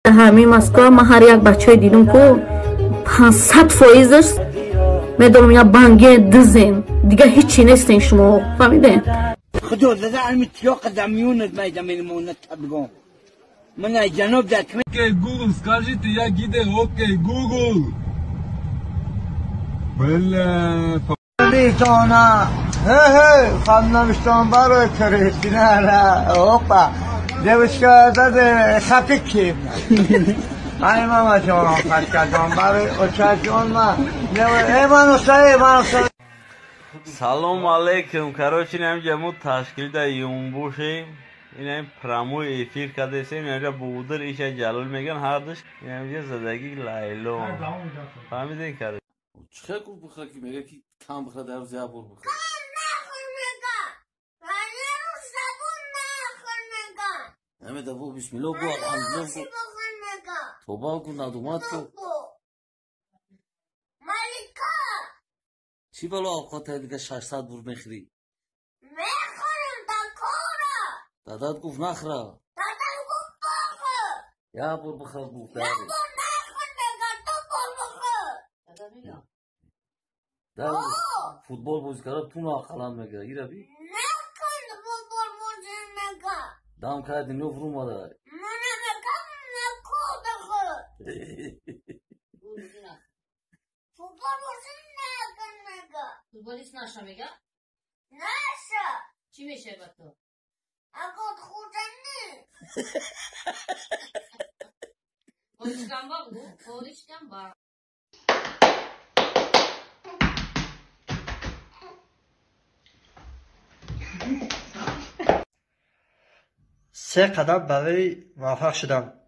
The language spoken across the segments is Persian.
همین مسکو ما هر یک بچه دیدم که 500% میدونم یا بانگه دزین دیگه هیچی نیستین شما فهمیدین خدا زده علمی تیا قدمیونت میدم این مونت تبگم من جنوب دکمه Окей, Google, скажите, я гиде, окей, Google. Бля, بیتانا هی خم نوشتم برای کریسی نه اوپا دوشکا داده خطی کیم ای ماما جان خط کردم برای اوچه جان ما ای من استایی Салом алейкум. Короче, намҷа мо ташкилда юмбушем. Инам прямой эфир кардесем. Намҷа будир иша ҷалол меган ҳардаш. Намҷа задаги Лайло. Фаҳмидин кардем. چه گفت بخواه که میگه که کم بخواه در روز یه بار بخواه همه دفعه بسم الله گو الحمدلله توبه کن ندومت کن چی بلا اوقات دیگه 600 بور میخری میخورم تا کورا دادات گفت نخره دادم گفت بخور یه بار بخواه گفت داری نخور نگه تو بار بخور در فوتبال بازی کرده تو ناقلم میگه ایره بی نکن فوتبال بازی نگه دام کردی نو فرو ماده من نگم نکو بخور فوتبال بازی نگه فوتبالیست نشه میگه؟ نشه چی میشه با تو؟ اگه خودنی خودش کم با بگو خودش کم با سه قدم برای موفق شدن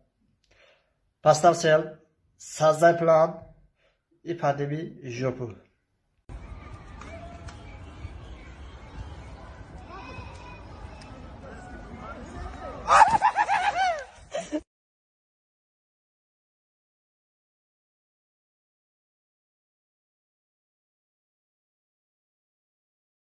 پستم سل سازده پلان ای پاندمی ژوپو